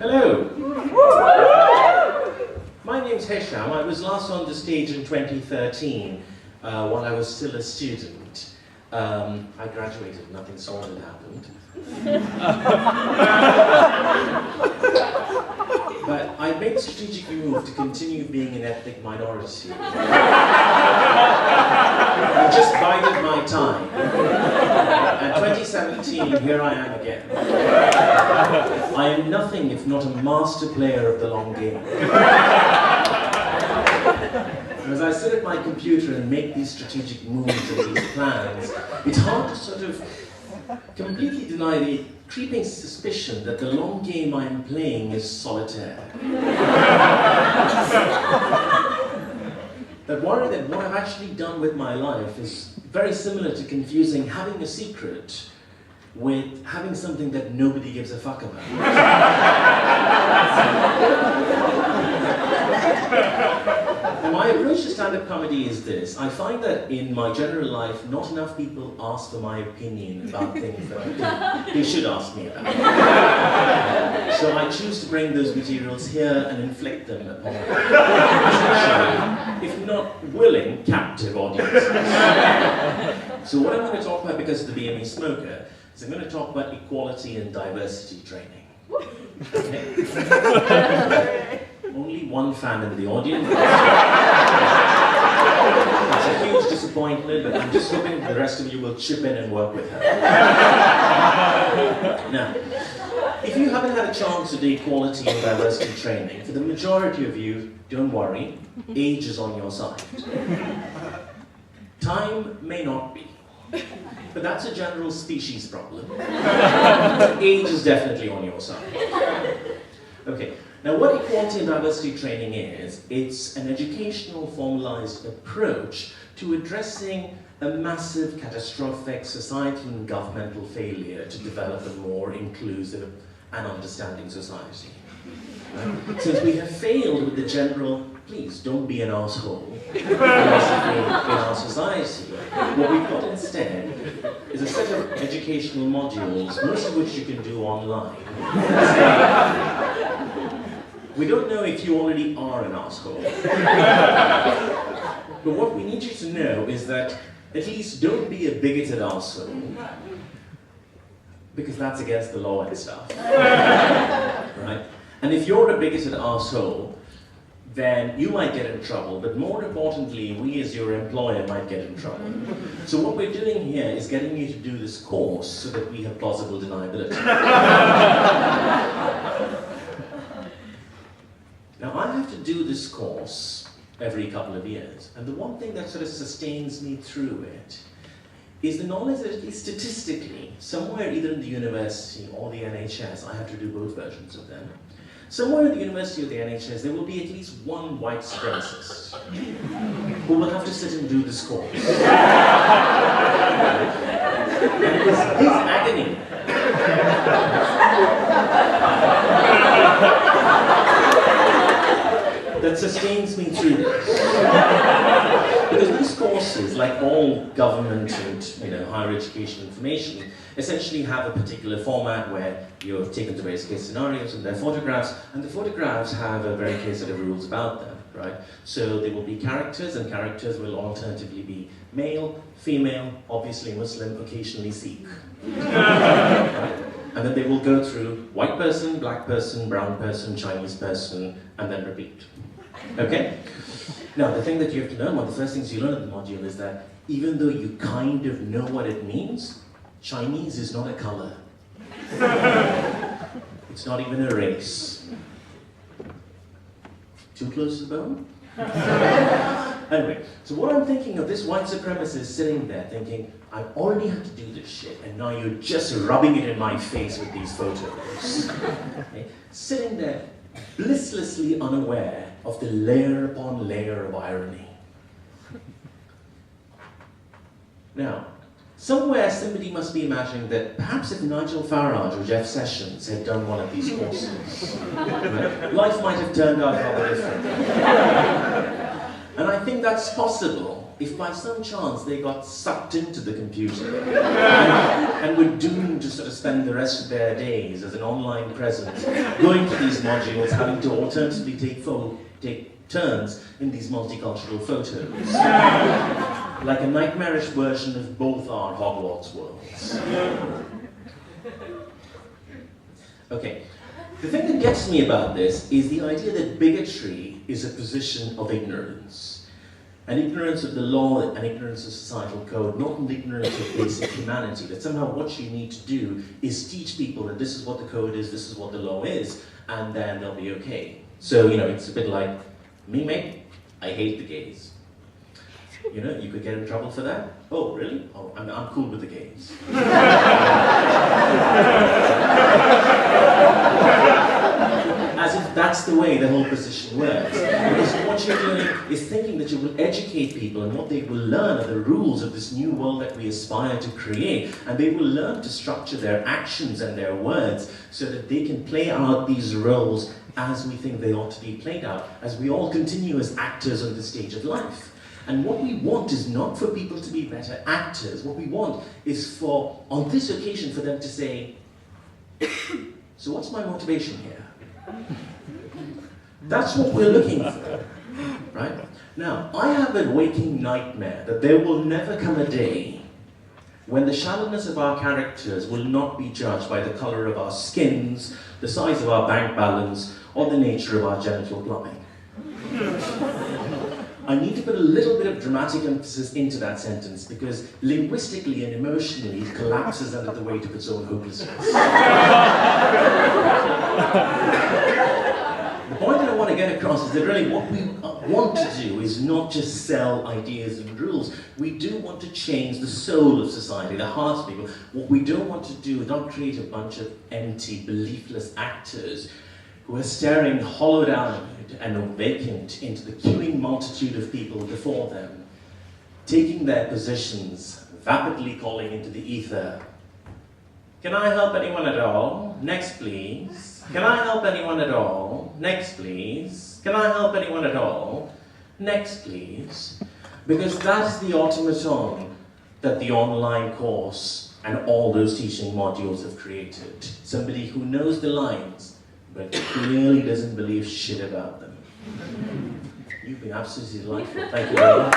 Hello. My name's Hesham. I was last on the stage in 2013 while I was still a student. I graduated, nothing solid happened. But I made the strategic move to continue being an ethnic minority. I just bided my time. And 2017, here I am again. I am nothing if not a master player of the long game. As I sit at my computer and make these strategic moves and these plans, it's hard to sort of completely deny the creeping suspicion that the long game I am playing is solitaire. That worry that what I've actually done with my life is very similar to confusing having a secret with having something that nobody gives a fuck about. And my approach to stand-up comedy is this. I find that in my general life, not enough people ask for my opinion about things that I do. They should ask me about. So I choose to bring those materials here and inflict them upon, if not willing, captive audiences. So what I'm going to talk about, because of the BME smoker, is I'm going to talk about equality and diversity training. Okay. Only one fan in the audience. It's a huge disappointment, but I'm just hoping the rest of you will chip in and work with her. Now, if you haven't had a chance to do equality and diversity training, for the majority of you, don't worry, age is on your side. Time may not be. But that's a general species problem. Age is definitely on your side. Okay, now what equality and diversity training is, it's an educational formalized approach to addressing a massive catastrophic societal and governmental failure to develop a more inclusive and understanding society. Right? Since we have failed with the general, please don't be an asshole, philosophy in our society, what we've got instead is a set of educational modules, most of which you can do online. We don't know if you already are an asshole. But what we need you to know is that at least don't be a bigoted asshole, because that's against the law and stuff. Right? And if you're a bigoted asshole, then you might get in trouble, but more importantly, we as your employer might get in trouble. So what we're doing here is getting you to do this course so that we have plausible deniability. Now, I have to do this course every couple of years, and the one thing that sort of sustains me through it is the knowledge that at least statistically, somewhere either in the university or the NHS, I have to do both versions of them, somewhere in the university or the NHS, there will be at least one white supremacist who will have to sit and do this course. And it is his agony that sustains me through this. Because these courses, like all government and higher education information, essentially have a particular format where you have taken the various case scenarios and their photographs, and the photographs have a very clear set of rules about them, right? So there will be characters, and characters will alternatively be male, female, obviously Muslim, occasionally Sikh. Right? And then they will go through white person, black person, brown person, Chinese person, and then repeat. Okay? Now, the thing that you have to learn, one of the first things you learn in the module is that even though you kind of know what it means, Chinese is not a color. It's not even a race. Too close to the bone? Anyway, so what I'm thinking of, this white supremacist sitting there thinking, I already had to do this shit, and now you're just rubbing it in my face with these photos. Okay? Sitting there, blisslessly unaware of the layer upon layer of irony. Now, somewhere somebody must be imagining that perhaps if Nigel Farage or Jeff Sessions had done one of these courses, right, life might have turned out rather different. And I think that's possible. if by some chance they got sucked into the computer and were doomed to sort of spend the rest of their days as an online presence, going to these modules, having to alternatively take turns in these multicultural photos. Like a nightmarish version of both our Hogwarts worlds. Okay, the thing that gets me about this is the idea that bigotry is a position of ignorance. An ignorance of the law and ignorance of societal code, not an ignorance of basic humanity. That somehow what you need to do is teach people that this is what the code is, this is what the law is, and then they'll be okay. So, you know, it's a bit like, me mate, I hate the gays. You know, you could get in trouble for that. Oh, really? Oh, I'm cool with the gays. As if that's the way the whole position works. Because what you're doing is thinking that you will educate people, and what they will learn are the rules of this new world that we aspire to create. And they will learn to structure their actions and their words so that they can play out these roles as we think they ought to be played out, as we all continue as actors on the stage of life. And what we want is not for people to be better actors. What we want is for, on this occasion, for them to say, so what's my motivation here? That's what we're looking for, right? Now, I have a waking nightmare that there will never come a day when the shallowness of our characters will not be judged by the color of our skins, the size of our bank balance, or the nature of our genital plumbing. I need to put a little bit of dramatic emphasis into that sentence because linguistically and emotionally it collapses under the weight of its own hopelessness. The point that I want to get across is that really what we want to do is not just sell ideas and rules. We do want to change the soul of society, the hearts of people. What we don't want to do is not create a bunch of empty, beliefless actors who are staring hollowed-eyed and vacant into the queuing multitude of people before them, taking their positions, vapidly calling into the ether, "Can I help anyone at all? Next, please. Can I help anyone at all? Next, please. Can I help anyone at all? Next, please." Because that's the automaton that the online course and all those teaching modules have created. Somebody who knows the lines, but clearly doesn't believe shit about them. You've been absolutely delightful. Thank you very much.